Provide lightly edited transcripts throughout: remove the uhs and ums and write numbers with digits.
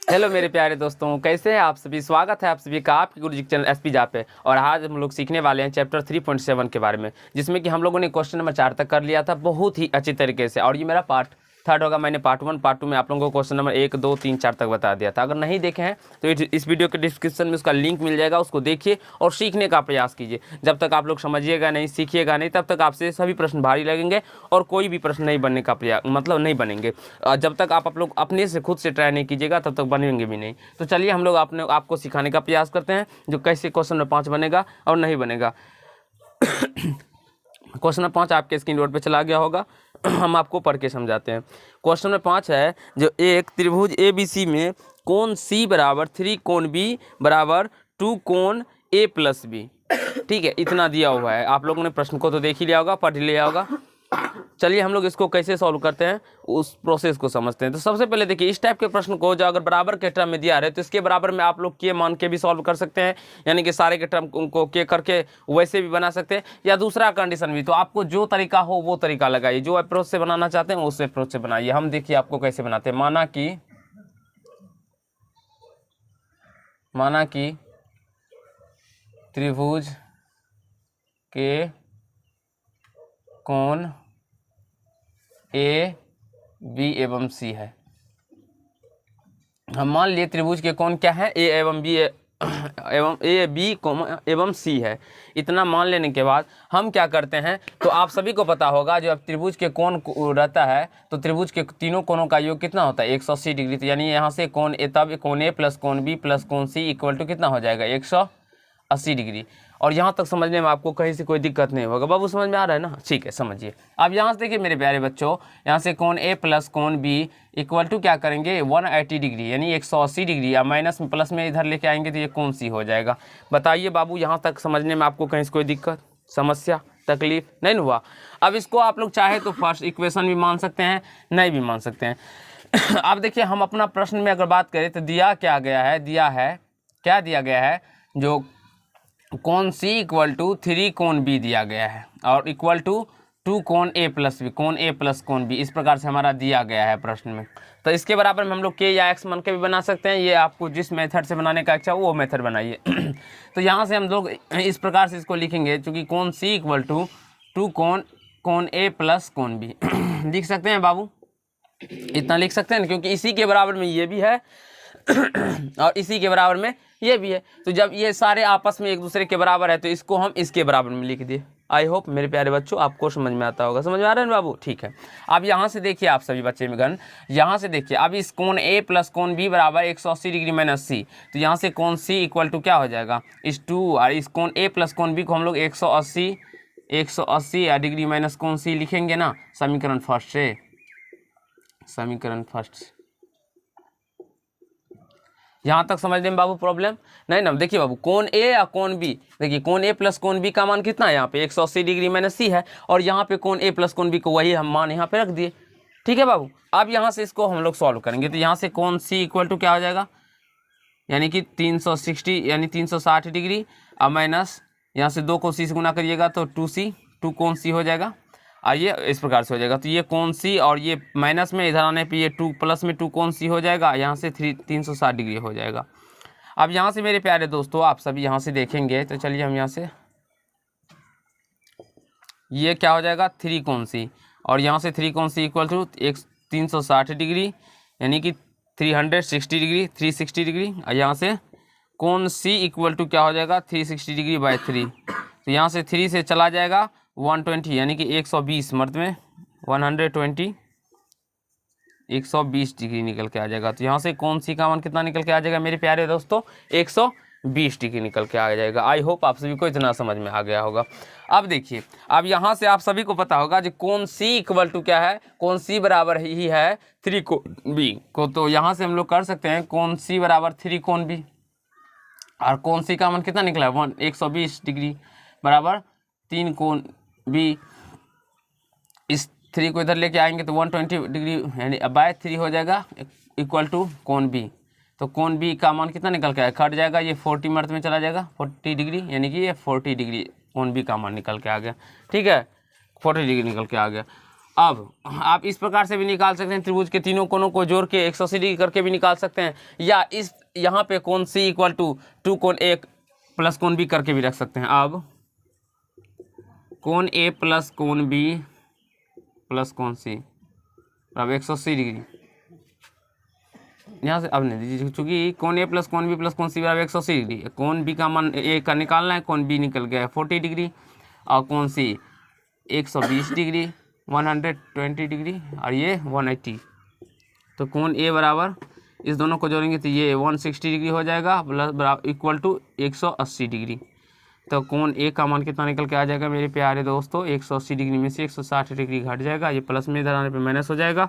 Hello मेरे प्यारे दोस्तों, कैसे हैं आप सभी। स्वागत है आप सभी का आपके गुरुजी चैनल एसपी जा पे। और आज हम लोग सीखने वाले हैं चैप्टर 3.7 के बारे में, जिसमें कि हम लोगों ने क्वेश्चन नंबर 4 तक कर लिया था बहुत ही अच्छी तरीके से। और ये मेरा पार्ट 3 होगा। मैंने पार्ट 1 पार्ट 2 में आप लोगों को क्वेश्चन नंबर 1 2 3 4 तक बता दिया था। अगर नहीं देखे हैं तो इस वीडियो के डिस्क्रिप्शन में उसका लिंक मिल जाएगा, उसको देखिए और सीखने का प्रयास कीजिए। जब तक आप लोग समझिएगा नहीं, सीखिएगा नहीं, तब तक आपसे सभी प्रश्न भारी लगेंगे और कोई भी प्रश्न नहीं बनने का प्रयास नहीं बनेंगे। जब तक आप लोग अपने से खुद से ट्राई नहीं कीजिएगा तब तक बनेंगे भी नहीं। तो चलिए हम लोग आपको सिखाने का प्रयास करते हैं जो कैसे क्वेश्चन नंबर 5 बनेगा और नहीं बनेगा। क्वेश्चन नंबर 5 आपके स्क्रीन बोर्ड पे चला गया होगा। हम आपको पढ़ के समझाते हैं। क्वेश्चन नंबर 5 है, जो एक त्रिभुज ABC में कोण C बराबर 3 कोण B बराबर 2 कोण A+B। ठीक है, इतना दिया हुआ है। आप लोगों ने प्रश्न को तो देख ही लिया होगा, पढ़ लिया होगा। चलिए हम लोग इसको कैसे सॉल्व करते हैं उस प्रोसेस को समझते हैं। तो सबसे पहले देखिए, इस टाइप के प्रश्न को जो अगर बराबर के टर्म में दिया रहे तो इसके बराबर में आप लोग के मान के भी सॉल्व कर सकते हैं, यानी कि सारे के टर्म को के करके वैसे भी बना सकते हैं, या दूसरा कंडीशन भी। तो आपको जो तरीका हो वो तरीका लगाइए, जो अप्रोच से बनाना चाहते हैं उस अप्रोच से बनाइए। हम देखिए आपको कैसे बनाते हैं। माना कि त्रिभुज के कोण A B एवं C है। हम मान लिए त्रिभुज के कोण क्या है, A एवं B एवं A B एवं C है। इतना मान लेने के बाद हम क्या करते हैं, तो आप सभी को पता होगा जो अब त्रिभुज के कोण रहता है तो त्रिभुज के तीनों कोणों का योग कितना होता है, 180 डिग्री। तो यानी यहाँ से कोण A, तब कोण A प्लस कोण B प्लस कोण C इक्वल टू कितना हो जाएगा, 180 डिग्री। और यहाँ तक समझने में आपको कहीं से कोई दिक्कत नहीं होगा। बाबू समझ में आ रहा है ना? ठीक है, समझिए। अब यहाँ से देखिए मेरे प्यारे बच्चों, यहाँ से कोण A प्लस कोण B इक्वल टू क्या करेंगे, 180 डिग्री, यानी 180 डिग्री। या माइनस में प्लस में इधर लेके आएंगे तो ये कोण C हो जाएगा। बताइए बाबू, यहाँ तक समझने में आपको कहीं से कोई दिक्कत, समस्या, तकलीफ नहीं हुआ? अब इसको आप लोग चाहे तो फर्स्ट इक्वेशन भी मान सकते हैं, नहीं भी मान सकते हैं। अब देखिए हम अपना प्रश्न में अगर बात करें तो दिया क्या गया है, क्या दिया गया है, जो कोण C इक्वल टू 3 कोण B दिया गया है और इक्वल टू 2 कोण A प्लस B, कोण A प्लस कोण B, इस प्रकार से हमारा दिया गया है प्रश्न में। तो इसके बराबर में हम लोग K या X मान के भी बना सकते हैं। ये आपको जिस मेथड से बनाने का इच्छा हो वो मेथड बनाइए। तो यहाँ से हम लोग इस प्रकार से इसको लिखेंगे, चूँकि कोण C इक्वल टू 2 कोण A प्लस कोण B लिख सकते हैं बाबू, इतना लिख सकते हैं, क्योंकि इसी के बराबर में ये भी है और इसी के बराबर में ये भी है। तो जब ये सारे आपस में एक दूसरे के बराबर है तो इसको हम इसके बराबर में लिख दिए। आई होप मेरे प्यारे बच्चों आपको समझ में आता होगा। समझ में आ रहा है ना बाबू? ठीक है। अब यहाँ से देखिए आप सभी बच्चे में गण, यहाँ से देखिए अब इस कोण A प्लस कोण B बराबर 180 डिग्री माइनस C। तो यहाँ से कोण C इक्वल टू क्या हो जाएगा, इस 2, और इस कोण A प्लस कोण B को हम लोग 180 डिग्री माइनस कोण C लिखेंगे ना, समीकरण फर्स्ट। यहाँ तक समझ लें बाबू, प्रॉब्लम नहीं ना? देखिए बाबू, कोण A या कोण B, देखिए कोण A प्लस कोण B का मान कितना है, यहाँ पे 180 डिग्री माइनस C है, और यहाँ पे कोण A प्लस कोण B को वही हम मान यहाँ पे रख दिए। ठीक है बाबू। अब यहाँ से इसको हम लोग सॉल्व करेंगे। तो यहाँ से कोण C इक्वल टू क्या हो जाएगा, यानी कि 360 यानी 360 डिग्री, अब माइनस यहाँ से 2 को C से गुना करिएगा तो 2 कोण C हो जाएगा। और ये इस प्रकार से हो जाएगा। तो ये कोण C और ये माइनस में इधर आने पे ये 2 प्लस में 2 कोण C हो जाएगा, यहाँ से 360 डिग्री हो जाएगा। अब यहाँ से मेरे प्यारे दोस्तों आप सभी यहाँ से देखेंगे तो चलिए हम यहाँ से, ये क्या हो जाएगा, 3 कोण C, और यहाँ से 3 कोण C इक्वल टू 360 डिग्री, यानी कि 360 डिग्री। और यहाँ से कोण C इक्वल टू क्या हो जाएगा, 360 डिग्री बाई 3। तो यहाँ से 3 से चला जाएगा 120, यानी कि 120 मर्द में 120 डिग्री निकल के आ जाएगा। तो यहाँ से कोण C का मान कितना निकल के आ जाएगा मेरे प्यारे दोस्तों, 120 डिग्री निकल के आ जाएगा। आई होप आप सभी को इतना समझ में आ गया होगा। अब देखिए, अब यहाँ से आप सभी को पता होगा जो कोण C इक्वल टू क्या है, कोण C बराबर ही है 3 कोण B को। तो यहाँ से हम लोग कर सकते हैं कोण C बराबर 3 कोण B, और कोण C का मान कितना निकला है, 120 डिग्री बराबर 3 कोण B। इस 3 को इधर लेके आएंगे तो 120 डिग्री यानी बाय 3 हो जाएगा इक्वल टू कोण B। तो कोण B का मान कितना निकल के आया, कट जाएगा, ये 40 मर्द में चला जाएगा, 40 डिग्री, यानी कि ये 40 डिग्री कोण B का मान निकल के आ गया। ठीक है, 40 डिग्री निकल के आ गया। अब आप इस प्रकार से भी निकाल सकते हैं, त्रिभुज के तीनों कोनों को जोड़ के 180 डिग्री करके भी निकाल सकते हैं, या इस यहाँ पे कोण C इक्वल टू 2 कोण A प्लस कोण B करके भी रख सकते हैं। अब कोण A प्लस कोण B प्लस कोण C, अब 180 डिग्री यहाँ से अब नहीं दीजिए, चूँकि कोण A प्लस कोण B प्लस कोण C बराबर 180 डिग्री, कोण B का मान A का निकालना है, कोण B निकल गया है 40 डिग्री, और कोण C 120 डिग्री 120 डिग्री, और ये 180। तो कोण A बराबर इस दोनों को जोड़ेंगे तो ये 160 डिग्री हो जाएगा प्लस बराबर इक्वल टू 180 डिग्री। तो कोण A का मान कितना निकल के आ जाएगा मेरे प्यारे दोस्तों, 180 डिग्री में से 160 डिग्री घट जाएगा, ये प्लस में इधर आने पे माइनस हो जाएगा।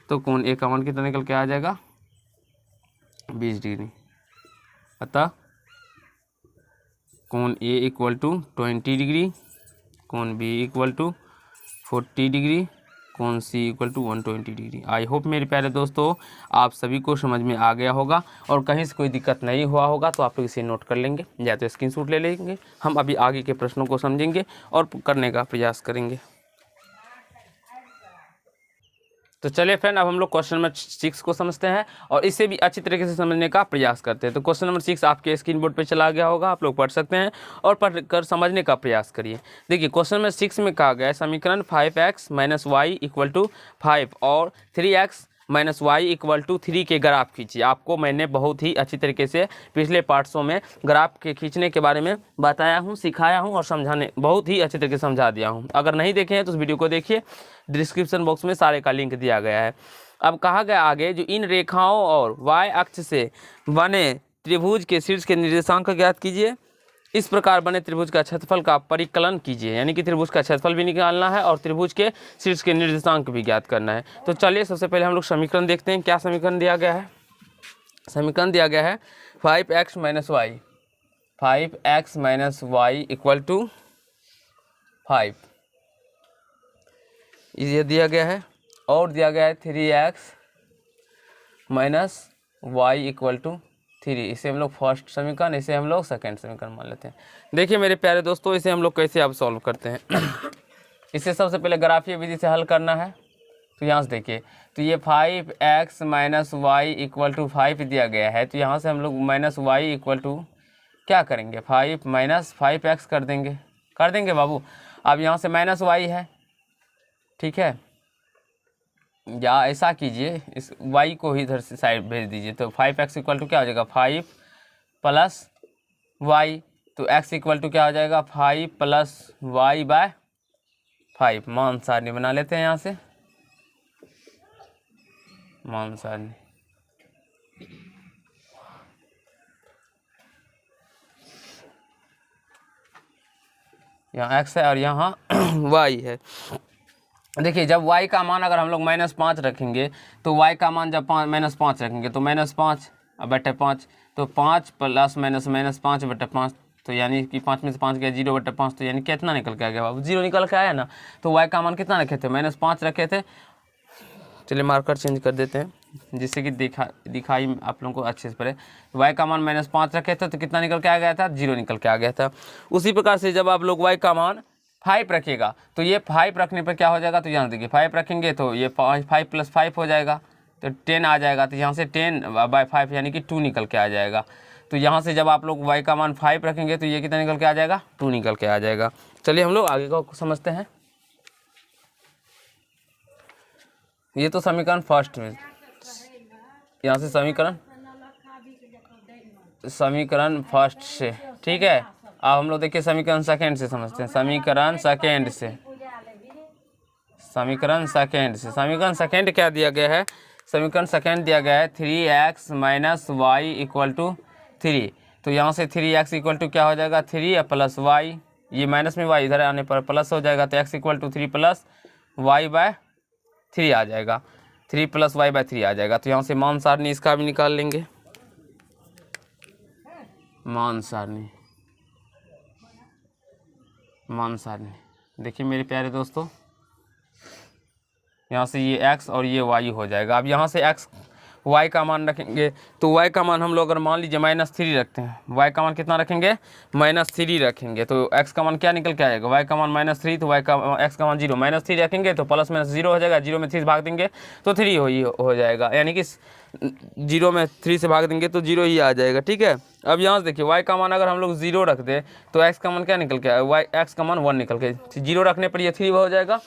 तो कोण A का मान कितना निकल के आ जाएगा 20 डिग्री। अतः कोण A इक्वल टू 20 डिग्री, कोण B इक्वल टू 40 डिग्री, कोण C equal to 120 degree. I hope मेरे प्यारे दोस्तों आप सभी को समझ में आ गया होगा, और कहीं से कोई दिक्कत नहीं हुआ होगा तो आप लोग इसे नोट कर लेंगे या तो स्क्रीनशॉट ले लेंगे। हम अभी आगे के प्रश्नों को समझेंगे और करने का प्रयास करेंगे। तो चलिए फ्रेंड, अब हम लोग क्वेश्चन नंबर 6 को समझते हैं और इसे भी अच्छी तरीके से समझने का प्रयास करते हैं। तो क्वेश्चन नंबर 6 आपके स्क्रीन बोर्ड पर चला गया होगा, आप लोग पढ़ सकते हैं और पढ़ कर समझने का प्रयास करिए। देखिए क्वेश्चन नंबर 6 में कहा गया है समीकरण 5x minus y equal to 5 और 3x minus y equal to 3 के ग्राफ खींचिए। आपको मैंने बहुत ही अच्छी तरीके से पिछले पार्ट्सों में ग्राफ के खींचने के बारे में बताया हूँ, सिखाया हूँ और समझाने बहुत ही अच्छी तरीके से समझा दिया हूँ। अगर नहीं देखे हैं तो उस वीडियो को देखिए, डिस्क्रिप्शन बॉक्स में सारे का लिंक दिया गया है। अब कहा गया आगे, जो इन रेखाओं और y अक्ष से बने त्रिभुज के शीर्ष के निर्देशांक ज्ञात कीजिए। इस प्रकार बने त्रिभुज का क्षेत्रफल का परिकलन कीजिए, यानी कि त्रिभुज का क्षेत्रफल भी निकालना है और त्रिभुज के शीर्ष के निर्देशांक भी ज्ञात करना है। तो चलिए सबसे पहले हम लोग समीकरण देखते हैं। क्या समीकरण दिया गया है? समीकरण दिया गया है 5x minus y, 5x minus y equal to 5, ये दिया गया है, और दिया गया है 3x minus y equal to 3। इसे हम लोग फर्स्ट समीकरण, इसे हम लोग सेकंड समीकरण मान लेते हैं। देखिए मेरे प्यारे दोस्तों, इसे हम लोग कैसे अब सॉल्व करते हैं। इसे सबसे पहले ग्राफीय विधि से हल करना है। तो यहाँ से देखिए, तो ये 5x minus y equal to 5 दिया गया है, तो यहाँ से हम लोग माइनस वाई इक्वल टू क्या करेंगे 5 माइनस 5x कर देंगे बाबू। अब यहाँ से माइनस वाई है, ठीक है, या ऐसा कीजिए इस y को ही इधर से साइड भेज दीजिए। तो 5x इक्वल टू क्या हो जाएगा 5 प्लस y, तो x इक्वल टू क्या हो जाएगा 5 प्लस y बाय 5। मान सारणी बना लेते हैं यहाँ से, मान सारणी। यहाँ x है और यहाँ y है। देखिए जब y का मान अगर हम लोग -5 रखेंगे, तो y का मान जब -5 रखेंगे तो -5 बटे 5, तो 5 प्लस -5 बटे 5, तो यानी कि 5 में से 5 गया 0 बटे 5, तो यानी कितना निकल के आ गया बाबू 0 निकल के आया ना। तो y का मान कितना रखे थे -5 रखे थे। चलिए मार्कर चेंज कर देते हैं जिससे कि दिखाई आप लोगों को अच्छे से पड़े। y का मान -5 रखे थे तो कितना निकल के आ गया था 0 निकल के आ गया था। उसी प्रकार से जब आप लोग y का मान 5 रखिएगा तो ये 5 रखने पर क्या हो जाएगा, तो यहाँ देखिए 5 रखेंगे तो ये 5 प्लस 5 हो जाएगा, तो 10 आ जाएगा। तो यहाँ से 10 बाय 5 यानी कि 2 निकल के आ जाएगा। तो यहाँ से जब आप लोग y का मान 5 रखेंगे तो ये कितना निकल के आ जाएगा 2 निकल के आ जाएगा। चलिए हम लोग आगे को समझते हैं। ये तो समीकरण फर्स्ट में, यहाँ से समीकरण फर्स्ट से, ठीक है। अब हम लोग देखिए समीकरण सेकेंड से समझते हैं। समीकरण सेकेंड क्या दिया गया है? समीकरण सेकेंड दिया गया है 3x minus y equal to 3। तो यहाँ से 3x इक्वल टू क्या हो जाएगा 3 प्लस वाई, ये माइनस में y इधर आने पर प्लस हो जाएगा, तो x equal to 3 plus y by 3 आ जाएगा, 3 प्लस वाई बाय 3 आ जाएगा। तो यहाँ से मान सारणी इसका भी निकाल लेंगे। मान सारणी देखिए मेरे प्यारे दोस्तों, यहाँ से ये x और ये y हो जाएगा। अब यहाँ से x y का मान रखेंगे तो y का मान हम लोग अगर मान लीजिए -3 रखते हैं, y का मान कितना रखेंगे -3 रखेंगे तो x का मान क्या निकल के आएगा, y का मान -3 तो x का मान 0, -3 रखेंगे तो प्लस माइनस 0 हो जाएगा, 0 में 3 से भाग देंगे तो 3 हो जाएगा, यानी कि 0 में 3 से भाग देंगे तो 0 ही आ जाएगा। ठीक है, अब यहाँ से देखिए y का मान अगर हम लोग 0 रख दे तो x का मान क्या निकल के आएगा, x का मान 1 निकल के, 0 रखने पर ये 3 हो जाएगा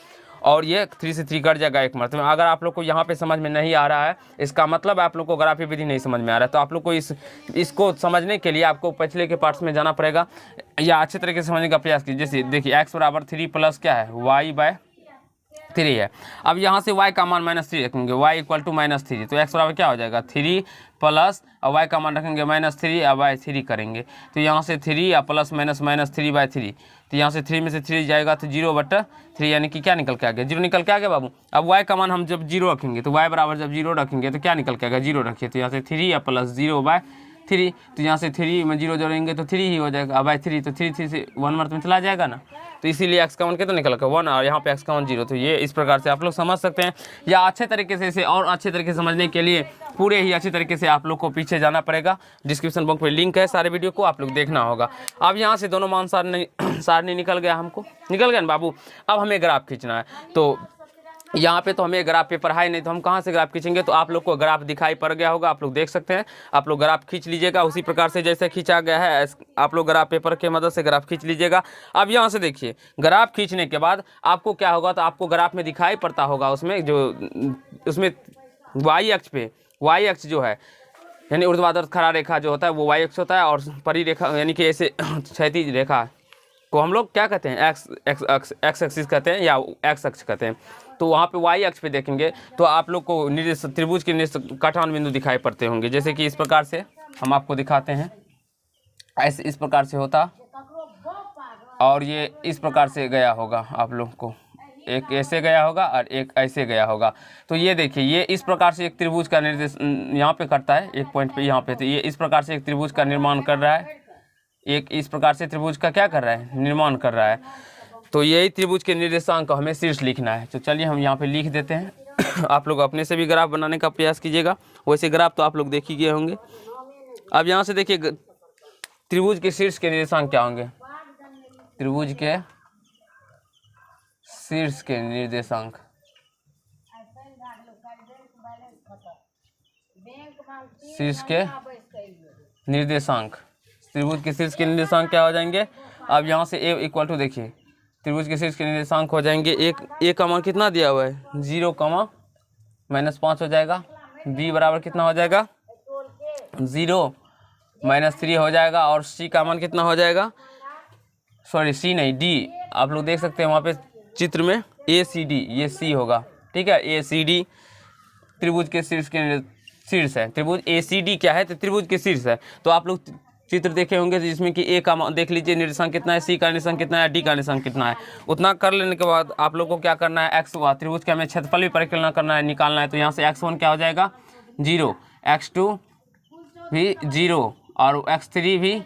और ये 3 से 3 कट जाएगा एक मरतबे। अगर आप लोग को यहाँ पे समझ में नहीं आ रहा है, इसका मतलब आप लोग को ग्राफी विधि नहीं समझ में आ रहा है, तो आप लोग को इसको समझने के लिए आपको पिछले के पार्ट्स में जाना पड़ेगा या अच्छे तरीके से समझने का प्रयास कीजिए। जैसे देखिए x बराबर 3 प्लस क्या है y/3 है। अब यहाँ से y का मान -3 रखेंगे, y इक्वल टू -3 तो x बराबर क्या हो जाएगा 3 प्लस और y का मान रखेंगे -3 या y3 करेंगे तो यहाँ से 3 या प्लस माइनस -3/3 तो यहाँ से 3 में से 3 जाएगा तो 0/3 यानी कि क्या निकल के आ गया 0 निकल के आ गया बाबू। अब y का मान हम जब 0 रखेंगे तो y बराबर जब 0 रखेंगे तो क्या निकल के आएगा 0 रखिए तो यहाँ से 3 या प्लस 0/3 तो यहाँ से 3 में 0 जोड़ेंगे तो 3 ही हो जाएगा, अब 3 तो 3 से 1 मर्त में चला जाएगा ना, तो इसीलिए x का मान कितना निकल 1 और यहाँ पे x का मान 0। तो ये इस प्रकार से आप लोग समझ सकते हैं, या अच्छे तरीके से इसे और अच्छे तरीके से समझने के लिए पूरे ही अच्छे तरीके से आप लोग को पीछे जाना पड़ेगा। डिस्क्रिप्शन बॉक्स में लिंक है, सारे वीडियो को आप लोग देखना होगा। अब यहाँ से दोनों मान सारणी निकल गया, हमको निकल गया ना बाबू। अब हमें ग्राफ खींचना है, तो यहाँ पे तो हमें ग्राफ पेपर है नहीं, तो हम कहाँ से ग्राफ खींचेंगे, तो आप लोग को ग्राफ दिखाई पड़ गया होगा, आप लोग देख सकते हैं। आप लोग ग्राफ खींच लीजिएगा उसी प्रकार से जैसे खींचा गया है, आप लोग ग्राफ पेपर के मदद से ग्राफ खींच लीजिएगा। अब यहाँ से देखिए ग्राफ खींचने के बाद आपको क्या होगा, तो आपको ग्राफ में दिखाई पड़ता होगा उसमें वाई अक्ष पे, वाई अक्ष जो है यानी ऊर्ध्वाधर खड़ा रेखा जो होता है वो वाई अक्ष होता है, और परिरेखा यानी कि ऐसे क्षैतिज रेखा को हम लोग क्या कहते हैं एक्स एक्सिस कहते हैं या एक्स अक्ष कहते हैं। तो वहाँ पे वाई अक्ष पे देखेंगे तो आप लोग को निर्देश त्रिभुज के निर्देश कटान बिंदु दिखाई पड़ते होंगे, जैसे कि इस प्रकार से हम आपको दिखाते हैं। ऐसे इस प्रकार से होता और ये इस प्रकार से गया होगा, आप लोग को एक ऐसे गया होगा और एक ऐसे गया होगा। तो ये देखिए ये इस प्रकार से एक त्रिभुज का निर्देश यहाँ पे करता है, एक पॉइंट पे यहाँ पे, तो ये इस प्रकार से एक त्रिभुज का निर्माण कर रहा है, एक इस प्रकार से त्रिभुज का क्या कर रहा है, निर्माण कर रहा है। तो यही त्रिभुज के निर्देशांक को हमें शीर्ष लिखना है। तो चलिए हम यहाँ पे लिख देते हैं। आप लोग अपने से भी ग्राफ बनाने का प्रयास कीजिएगा, वैसे ग्राफ तो आप लोग देख ही गए होंगे। अब यहाँ से देखिए त्रिभुज के शीर्ष के निर्देशांक क्या होंगे, त्रिभुज के शीर्ष के निर्देशांक, शीर्ष के निर्देशांक, त्रिभुज के शीर्ष के निर्देशांक क्या हो जाएंगे। अब यहाँ से a इक्वल टू देखिए त्रिभुज के शीर्ष के निर्देशांक हो जाएंगे, एक का मान कितना दिया हुआ है 0, -5 हो जाएगा, b बराबर कितना हो जाएगा 0 -3 हो जाएगा, और c का मान कितना हो जाएगा, सॉरी c नहीं d, आप लोग देख सकते हैं वहाँ पे चित्र में ACD, ये c होगा, ठीक है। ACD त्रिभुज के शीर्ष के शीर्ष है, त्रिभुज ACD क्या है, तो त्रिभुज के शीर्ष है। तो आप लोग चित्र देखे होंगे जिसमें कि ए का देख लीजिए निर्देशांक कितना है, सी का निर्देशांक कितना है, डी का निर्देशांक कितना है। उतना कर लेने के बाद आप लोग को क्या करना है, एक्स हुआ त्रिभुज के हमें क्षेत्रफल भी परिकलन करना है, निकालना है। तो यहाँ से x1 क्या हो जाएगा 0, x2 भी 0 और x3 भी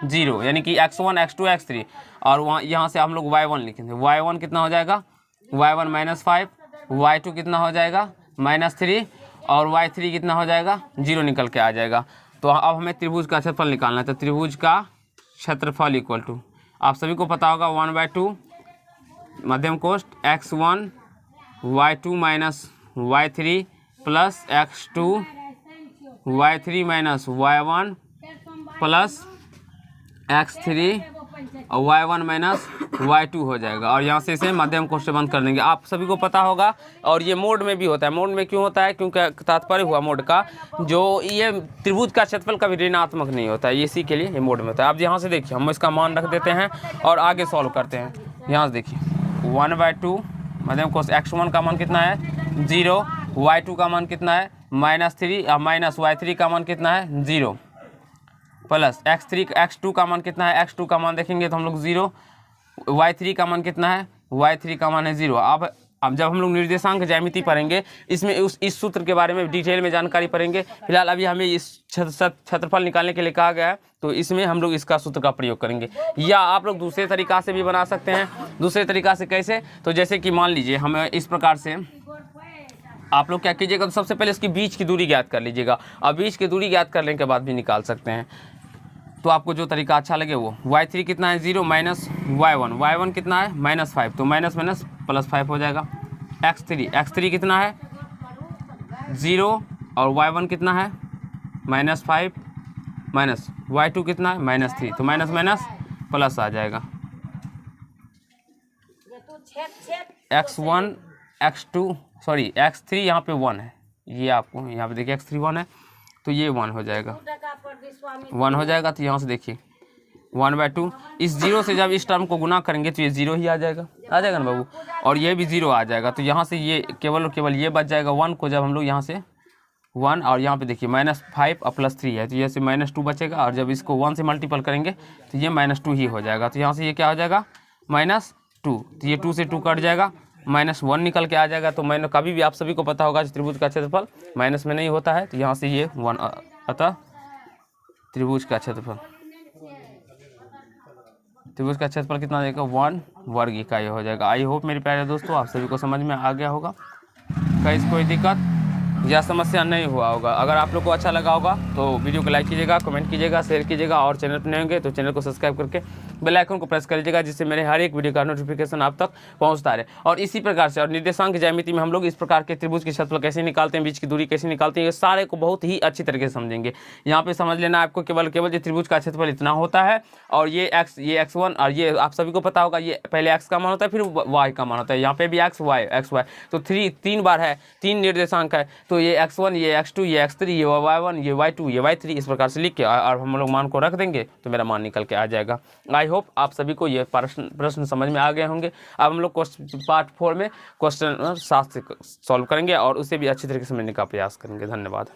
0, यानी कि x1 x2 x3। और वहाँ यहाँ से हम लोग y1 लिखेंगे, y1 कितना हो जाएगा y1 -5, y2 कितना हो जाएगा -3 और y3 कितना हो जाएगा 0 निकल के आ जाएगा। तो अब हमें त्रिभुज का क्षेत्रफल निकालना है। तो त्रिभुज का क्षेत्रफल इक्वल टू आप सभी को पता होगा 1/2 मध्यम कोष्ठ x1 y2 minus y3 plus x2 y3 minus y1 plus x3 और y1 माइनस y2 हो जाएगा। और यहाँ से इसे मध्यम कोष्ठ बंद कर देंगे, आप सभी को पता होगा। और ये मोड में भी होता है, मोड में क्यों होता है, क्योंकि तात्पर्य हुआ मोड का, जो ये त्रिभुज का क्षेत्रफल कभी ऋणात्मक नहीं होता है, इसी के लिए ये मोड में होता है। अब यहाँ से देखिए हम इसका मान रख देते हैं और आगे सॉल्व करते हैं। यहाँ से देखिए 1/2 मध्यम कोष्ठ x1 का मान कितना है 0, y2 का मान कितना है -3 और माइनस y3 का मान कितना है 0 प्लस x2 का मान कितना है, x2 का मान देखेंगे तो हम लोग 0, y3 का मान कितना है, y3 का मान है 0। अब जब हम लोग निर्देशांक ज्यामिति पढ़ेंगे इसमें इस सूत्र के बारे में डिटेल में जानकारी पढ़ेंगे। फिलहाल अभी हमें इस क्षेत्रफल निकालने के लिए कहा गया है, तो इसमें हम लोग इसका सूत्र का प्रयोग करेंगे। या आप लोग दूसरे तरीका से भी बना सकते हैं। दूसरे तरीका से कैसे, तो जैसे कि मान लीजिए हमें इस प्रकार से आप लोग क्या कीजिएगा, तो सबसे पहले इसकी बीच की दूरी ज्ञात कर लीजिएगा, और बीच की दूरी ज्ञात करने के बाद भी निकाल सकते हैं। तो आपको जो तरीका अच्छा लगे वो। y3 कितना है 0 माइनस y1 कितना है -5, तो माइनस माइनस +5 हो जाएगा। x3 कितना है 0 और y1 कितना है -5 माइनस y2 कितना है -3, तो माइनस माइनस प्लस आ जाएगा। x1 x2 सॉरी x3 यहाँ पे 1 है, ये आपको यहाँ पे देखिए x3 1 है, तो ये 1 हो जाएगा, 1 हो जाएगा। तो यहाँ से देखिए 1/2, इस 0 से जब इस टर्म को गुना करेंगे तो ये 0 ही आ जाएगा ना बाबू, और ये भी 0 आ जाएगा। तो यहाँ से ये केवल और केवल ये बच जाएगा 1 को, जब हम लोग यहाँ से 1 और यहाँ पे देखिए -5 और +3 है, तो ये से -2 बचेगा, और जब इसको 1 से मल्टीपल करेंगे तो ये -2 ही हो जाएगा। तो यहाँ से ये क्या हो जाएगा -2, तो ये 2 से 2 कट जाएगा, -1 निकल के आ जाएगा। तो मैंने कभी भी आप सभी को पता होगा त्रिभुज का क्षेत्रफल माइनस में नहीं होता है, तो यहाँ से ये 1, अतः त्रिभुज का क्षेत्रफल कितना देगा 1 वर्ग इकाई हो जाएगा। आई होप मेरे प्यारे दोस्तों आप सभी को समझ में आ गया होगा, कहीं कोई दिक्कत या समस्या नहीं हुआ होगा। अगर आप लोग को अच्छा लगा होगा तो वीडियो को लाइक कीजिएगा, कमेंट कीजिएगा, शेयर कीजिएगा, और चैनल पर नए होंगे तो चैनल को सब्सक्राइब करके बेल आइकन को प्रेस कर लीजिएगा, जिससे मेरे हर एक वीडियो का नोटिफिकेशन आप तक पहुंचता रहे। और इसी प्रकार से और निर्देशांक ज्यामिति में हम लोग इस प्रकार के त्रिभुज की क्षेत्रफल कैसे निकालते हैं, बीच की दूरी कैसे निकालते हैं, ये सारे को बहुत ही अच्छी तरीके से समझेंगे। यहाँ पे समझ लेना आपको केवल ये त्रिभुज का क्षेत्रफल इतना होता है, और ये x1 और ये आप सभी को पता होगा, ये पहले x का मान होता है फिर y का मान होता है। यहाँ पे भी x y, तो 3 बार है, 3 निर्देशांक है, तो ये x1 ये x2 ये x3 ये y1 ये y2 ये y3 इस प्रकार से लिख के और हम लोग मान को रख देंगे तो मेरा मान निकल के आ जाएगा। आई होप आप सभी को ये प्रश्न समझ में आ गए होंगे। अब हम लोग पार्ट 4 में क्वेश्चन 7 से सॉल्व करेंगे और उसे भी अच्छी तरीके से समझने का प्रयास करेंगे। धन्यवाद।